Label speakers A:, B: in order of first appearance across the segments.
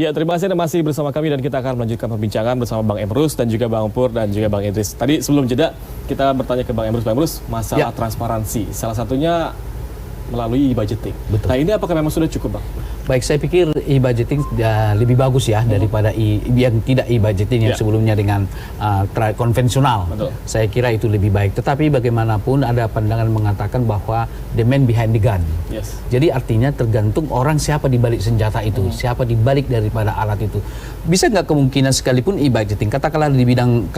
A: Ya, terima kasih Anda masih bersama kami dan kita akan melanjutkan perbincangan bersama Bang Emrus dan juga Bang Pur dan juga Bang Idris. Tadi sebelum jeda kita bertanya ke Bang Emrus masalah transparansi. Salah satunya melalui e-budgeting. Nah, ini apakah memang sudah cukup, Bang?
B: Baik, saya pikir e-budgeting lebih bagus ya daripada yang tidak e-budgeting yang sebelumnya dengan konvensional.
A: Betul.
B: Saya kira itu lebih baik. Tetapi bagaimanapun ada pandangan mengatakan bahwa the man behind the gun.
A: Yes.
B: Jadi artinya tergantung orang siapa di balik senjata itu, siapa di balik daripada alat itu. Bisa nggak kemungkinan sekalipun e-budgeting, katakanlah di bidang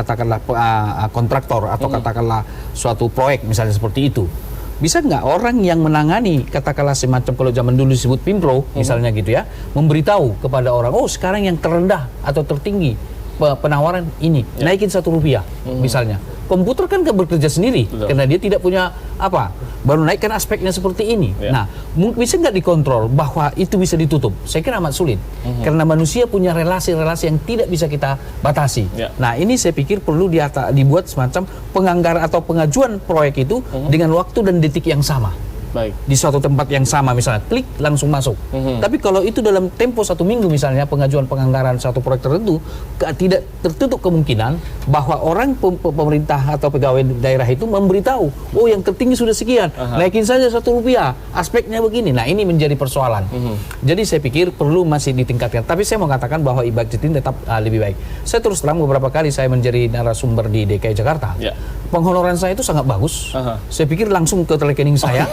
B: kontraktor atau katakanlah suatu proyek misalnya seperti itu. Bisa nggak orang yang menangani, katakanlah semacam kalau zaman dulu disebut Pimpro, misalnya gitu ya, memberitahu kepada orang, oh sekarang yang terendah atau tertinggi penawaran ini, naikin Rp1, misalnya. Komputer kan nggak bekerja sendiri, karena dia tidak punya baru naikkan aspeknya seperti ini. Nah, bisa nggak dikontrol bahwa itu bisa ditutup? Saya kira amat sulit, karena manusia punya relasi-relasi yang tidak bisa kita batasi. Nah, ini saya pikir perlu dibuat semacam penganggaran atau pengajuan proyek itu dengan waktu dan detik yang sama.
A: Baik.
B: Di suatu tempat yang sama, misalnya klik langsung masuk. Tapi kalau itu dalam tempo 1 minggu misalnya pengajuan penganggaran satu proyek tertentu, tidak tertutup kemungkinan bahwa orang pemerintah atau pegawai daerah itu memberitahu, oh yang tertinggi sudah sekian, naikin saja Rp1, aspeknya begini. Nah, ini menjadi persoalan. Jadi saya pikir perlu masih ditingkatkan. Tapi saya mau katakan bahwa e-budgeting tetap lebih baik. Saya terus terang beberapa kali saya menjadi narasumber di DKI Jakarta. Penghonoran saya itu sangat bagus. Saya pikir langsung ke rekening saya.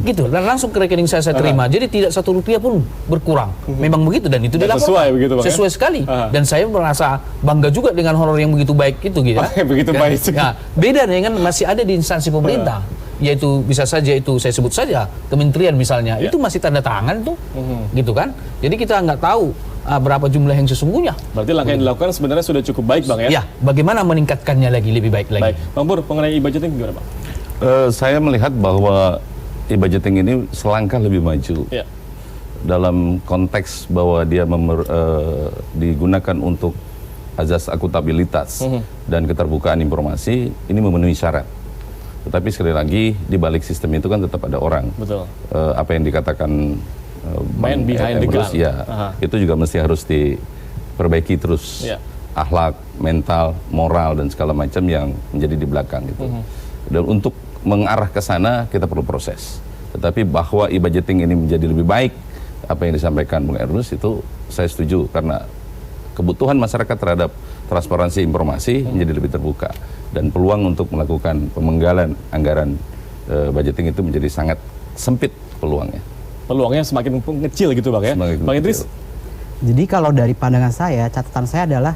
B: Gitu, dan langsung ke rekening saya terima. Jadi tidak Rp1 pun berkurang. Memang begitu, dan itu dilakukan.
A: Sesuai begitu, Bang,
B: sesuai sekali. Dan saya merasa bangga juga dengan honor yang begitu baik itu gitu.
A: Begitu baik.
B: Nah, beda dengan masih ada di instansi pemerintah. Yaitu bisa saja itu saya sebut saja kementerian misalnya. Itu masih tanda tangan tuh. Gitu kan? Jadi kita nggak tahu berapa jumlah yang sesungguhnya.
A: Berarti langkah yang dilakukan sebenarnya sudah cukup baik, Bang, ya?
B: Ya, bagaimana meningkatkannya lebih baik lagi.
A: Baik. Bang Pur, mengenai e-budgeting gimana, Bang?
C: Saya melihat bahwa e-budgeting ini selangkah lebih maju dalam konteks bahwa dia digunakan untuk azas akuntabilitas dan keterbukaan informasi. Ini memenuhi syarat. Tetapi sekali lagi di balik sistem itu kan tetap ada orang.
A: Betul.
C: Apa yang dikatakan
A: Man behind the gun.
C: Itu juga mesti harus diperbaiki terus. Akhlak, mental, moral dan segala macam yang menjadi di belakang gitu. Dan untuk mengarah ke sana kita perlu proses. Tetapi bahwa e-budgeting ini menjadi lebih baik, apa yang disampaikan Bung Ernus itu saya setuju, karena kebutuhan masyarakat terhadap transparansi informasi menjadi lebih terbuka, dan peluang untuk melakukan pemenggalan anggaran budgeting itu menjadi sangat sempit peluangnya.
A: Peluangnya semakin kecil gitu, Bang, ya? Bang Idris?
D: Jadi kalau dari pandangan saya, catatan saya adalah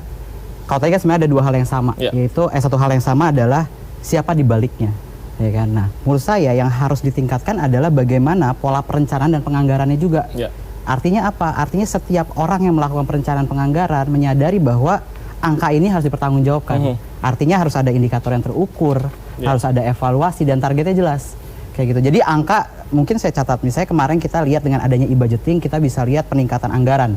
D: kalau tadi kan sebenarnya ada dua hal yang sama, yaitu satu hal yang sama adalah siapa di baliknya. Ya kan? Nah, menurut saya yang harus ditingkatkan adalah bagaimana pola perencanaan dan penganggarannya juga. Artinya apa? Artinya setiap orang yang melakukan perencanaan penganggaran menyadari bahwa angka ini harus dipertanggungjawabkan. Artinya harus ada indikator yang terukur, harus ada evaluasi dan targetnya jelas. Kayak gitu. Jadi angka mungkin saya catat, misalnya kemarin kita lihat dengan adanya e-budgeting kita bisa lihat peningkatan anggaran.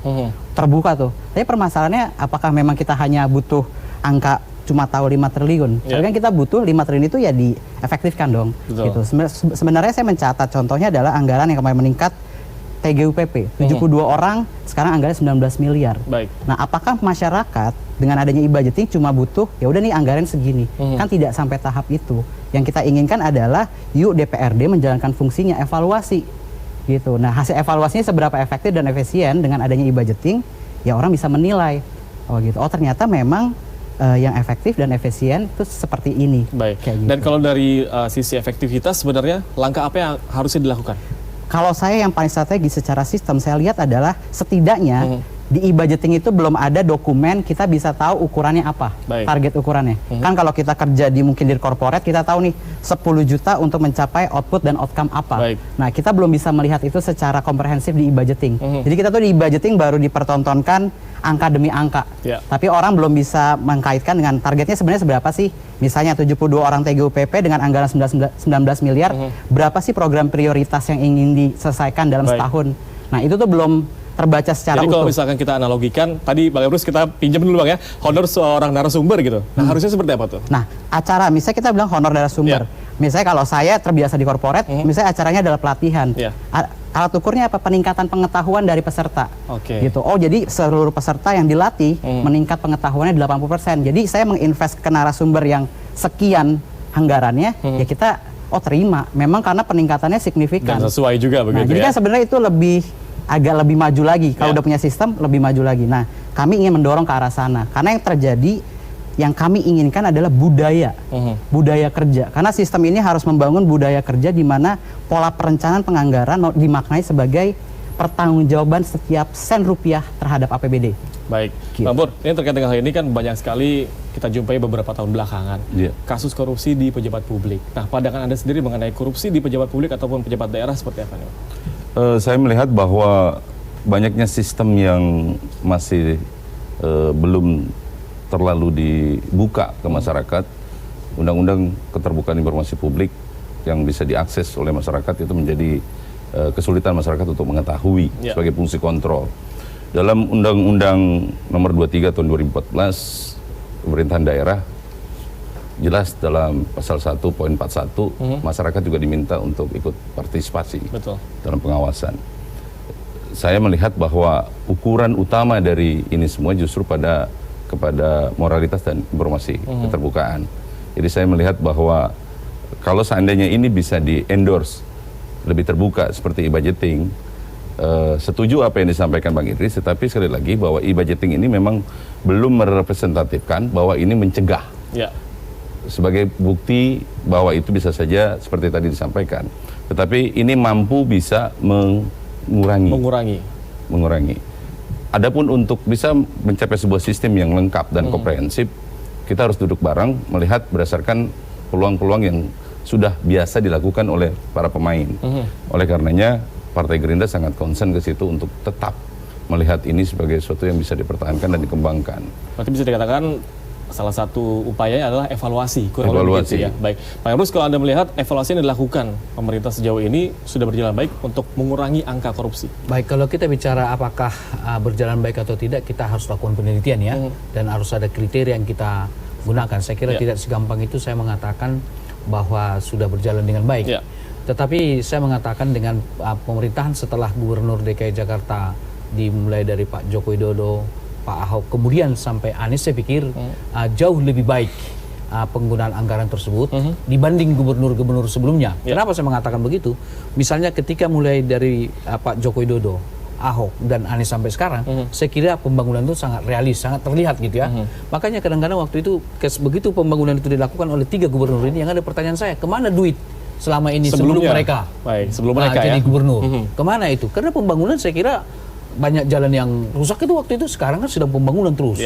D: Terbuka tuh. Tapi permasalahannya apakah memang kita hanya butuh angka cuma tahu 5 triliun. Tapi kan kita butuh 5 triliun itu ya diefektifkan dong. Gitu. Sebenarnya saya mencatat contohnya adalah anggaran yang kemarin meningkat TGUPP, 72 orang, sekarang anggarannya 19 miliar. Nah, apakah masyarakat dengan adanya e-budgeting cuma butuh ya udah nih anggaran segini? Kan tidak sampai tahap itu. Yang kita inginkan adalah yuk DPRD menjalankan fungsinya evaluasi. Gitu. Nah, hasil evaluasinya seberapa efektif dan efisien dengan adanya e-budgeting, ya orang bisa menilai. Oh gitu. Oh, ternyata memang yang efektif dan efisien itu seperti ini.
A: Baik.
D: Kayak gitu.
A: Dan kalau dari sisi efektivitas sebenarnya langkah apa yang harusnya dilakukan?
D: Kalau saya yang paling strategis secara sistem saya lihat adalah setidaknya di e-budgeting itu belum ada dokumen kita bisa tahu ukurannya apa, target ukurannya. Kan kalau kita kerja di mungkin di corporate kita tahu nih 10 juta untuk mencapai output dan outcome apa. Nah, kita belum bisa melihat itu secara komprehensif di e-budgeting. Jadi kita tuh di e-budgeting baru dipertontonkan angka demi angka. Tapi orang belum bisa mengkaitkan dengan targetnya sebenarnya seberapa sih? Misalnya 72 orang TGUPP dengan anggaran 19 miliar, berapa sih program prioritas yang ingin diselesaikan dalam setahun? Nah, itu tuh belum terbaca secara
A: Jadi
D: utuh.
A: kalau misalkan kita analogikan, tadi Bang Emrus kita pinjam dulu, Bang, ya, honor seorang narasumber gitu. Nah, harusnya seperti apa tuh?
D: Nah, acara, misalnya kita bilang honor narasumber. Misalnya kalau saya terbiasa di corporate, misalnya acaranya adalah pelatihan. Alat ukurnya apa? Peningkatan pengetahuan dari peserta. Gitu. Oh, jadi seluruh peserta yang dilatih meningkat pengetahuannya 80%. Jadi saya menginvest ke narasumber yang sekian anggarannya, ya kita terima. Memang karena peningkatannya signifikan.
A: Dan sesuai juga begitu.
D: Jadi kan sebenarnya itu agak lebih maju lagi. Kalau udah punya sistem, lebih maju lagi. Nah, kami ingin mendorong ke arah sana. Karena yang terjadi, yang kami inginkan adalah budaya kerja. Karena sistem ini harus membangun budaya kerja di mana pola perencanaan penganggaran dimaknai sebagai pertanggungjawaban setiap sen rupiah terhadap APBD.
A: Baik, Bang Pur, ini terkait dengan hal ini kan banyak sekali kita jumpai beberapa tahun belakangan kasus korupsi di pejabat publik. Nah, pandangan Anda sendiri mengenai korupsi di pejabat publik ataupun pejabat daerah seperti apa nih?
C: Saya melihat bahwa banyaknya sistem yang masih belum terlalu dibuka ke masyarakat. Undang-undang keterbukaan informasi publik yang bisa diakses oleh masyarakat itu menjadi kesulitan masyarakat untuk mengetahui sebagai fungsi kontrol. Dalam Undang-Undang Nomor 23 Tahun 2014 pemerintahan daerah jelas dalam pasal 1.41 masyarakat juga diminta untuk ikut partisipasi dalam pengawasan. Saya melihat bahwa ukuran utama dari ini semua justru kepada moralitas dan informasi keterbukaan. Jadi saya melihat bahwa kalau seandainya ini bisa di-endorse lebih terbuka seperti e-budgeting, setuju apa yang disampaikan Bang Idris, tetapi sekali lagi bahwa e-budgeting ini memang belum merepresentatifkan bahwa ini mencegah. Sebagai bukti bahwa itu bisa saja seperti tadi disampaikan. Tetapi ini mampu bisa mengurangi. Adapun untuk bisa mencapai sebuah sistem yang lengkap dan komprehensif, kita harus duduk bareng melihat berdasarkan peluang-peluang yang sudah biasa dilakukan oleh para pemain. Oleh karenanya Partai Gerindra sangat concern ke situ untuk tetap melihat ini sebagai sesuatu yang bisa dipertahankan dan dikembangkan.
A: Berarti bisa dikatakan salah satu upayanya adalah evaluasi. Gitu ya. Baik, Pak Emrus, kalau Anda melihat evaluasi yang dilakukan pemerintah sejauh ini sudah berjalan baik untuk mengurangi angka korupsi?
B: Baik, kalau kita bicara apakah berjalan baik atau tidak, kita harus lakukan penelitian ya, dan harus ada kriteria yang kita gunakan. Saya kira tidak segampang itu saya mengatakan bahwa sudah berjalan dengan baik. Tetapi saya mengatakan dengan pemerintahan setelah Gubernur DKI Jakarta dimulai dari Pak Joko Widodo, Pak Ahok, kemudian sampai Anies, saya pikir jauh lebih baik penggunaan anggaran tersebut dibanding gubernur-gubernur sebelumnya. Kenapa saya mengatakan begitu? Misalnya ketika mulai dari Pak Joko Widodo, Ahok, dan Anies sampai sekarang, saya kira pembangunan itu sangat realis, sangat terlihat gitu ya. Makanya kadang-kadang waktu itu, begitu pembangunan itu dilakukan oleh 3 gubernur ini, yang ada pertanyaan saya, kemana duit selama ini sebelum mereka jadi gubernur? Kemana itu? Karena pembangunan saya kira banyak jalan yang rusak itu waktu itu, sekarang kan sedang pembangunan terus.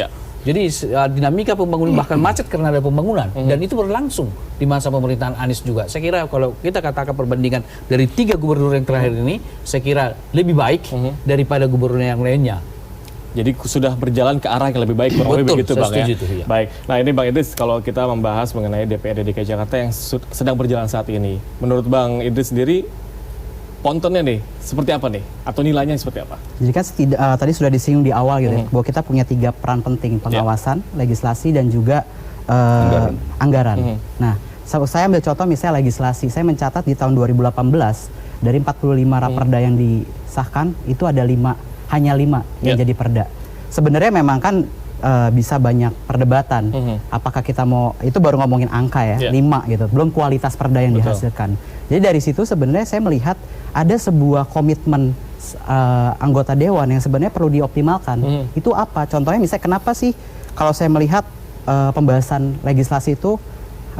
B: Jadi dinamika pembangunan bahkan macet karena ada pembangunan, dan itu berlangsung di masa pemerintahan Anies juga. Saya kira kalau kita katakan perbandingan dari 3 gubernur yang terakhir ini, saya kira lebih baik daripada gubernur yang lainnya.
A: Jadi sudah berjalan ke arah yang lebih baik, kurang lebih begitu Bang ya.
B: Itu,
A: Baik, nah ini Bang Idris, kalau kita membahas mengenai DPRD DKI Jakarta yang sedang berjalan saat ini, menurut Bang Idris sendiri, pontonnya nih seperti apa nih? Atau nilainya seperti apa? Jadi
D: kan tadi sudah disinggung di awal gitu ya, bahwa kita punya 3 peran penting, pengawasan, legislasi, dan juga anggaran. Nah, saya ambil contoh misalnya legislasi. Saya mencatat di tahun 2018, dari 45 raperda yang disahkan, itu ada hanya 5 yang jadi perda. Sebenarnya memang kan bisa banyak perdebatan. Apakah kita mau, itu baru ngomongin angka ya, 5 gitu, belum kualitas perda yang dihasilkan. Jadi dari situ sebenarnya saya melihat ada sebuah komitmen anggota dewan yang sebenarnya perlu dioptimalkan. Itu apa? Contohnya misalnya kenapa sih kalau saya melihat pembahasan legislasi itu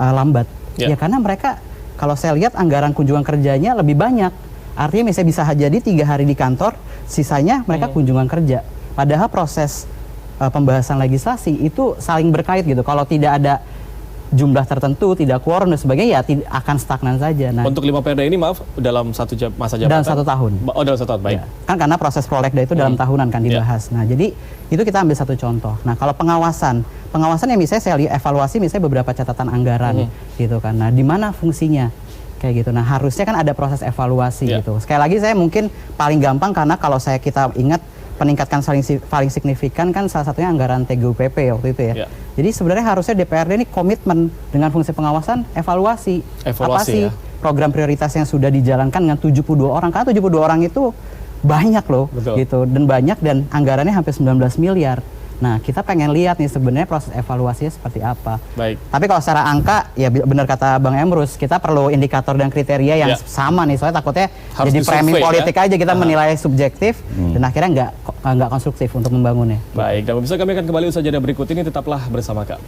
D: lambat? Ya karena mereka, kalau saya lihat anggaran kunjungan kerjanya lebih banyak. Artinya misalnya bisa jadi 3 hari di kantor, sisanya mereka kunjungan kerja. Padahal proses pembahasan legislasi itu saling berkait gitu. Kalau tidak ada jumlah tertentu, tidak quorum dan sebagainya, ya akan stagnan saja. Nah,
A: untuk 5 perda ini, maaf, dalam masa jabatan?
D: Dalam 1 tahun.
A: Oh, dalam 1 tahun, baik.
D: Ya, kan karena proses prolegda itu dalam tahunan kan dibahas. Nah, jadi itu kita ambil 1 contoh. Nah, kalau pengawasan yang misalnya saya lihat evaluasi misalnya beberapa catatan anggaran gitu kan. Nah, di mana fungsinya? Kayak gitu. Nah, harusnya kan ada proses evaluasi gitu. Sekali lagi saya mungkin paling gampang karena kalau kita ingat peningkatan paling signifikan kan salah satunya anggaran TGUPP waktu itu ya. Jadi sebenarnya harusnya DPRD ini komitmen dengan fungsi pengawasan, evaluasi apa sih program prioritas yang sudah dijalankan dengan 72 orang, karena 72 orang itu banyak loh.
A: Betul.
D: Gitu, dan banyak, dan anggarannya hampir 19 miliar. Nah, kita pengen lihat nih sebenarnya proses evaluasinya seperti apa.
A: Baik.
D: Tapi kalau secara angka, ya benar kata Bang Emrus, kita perlu indikator dan kriteria yang sama nih, soalnya takutnya
A: harus
D: jadi framing politik aja, kita menilai subjektif, dan akhirnya nggak konstruktif untuk membangunnya.
A: Baik, dan pemirsa, kami akan kembali usaha jeda berikut ini, tetaplah bersama kami.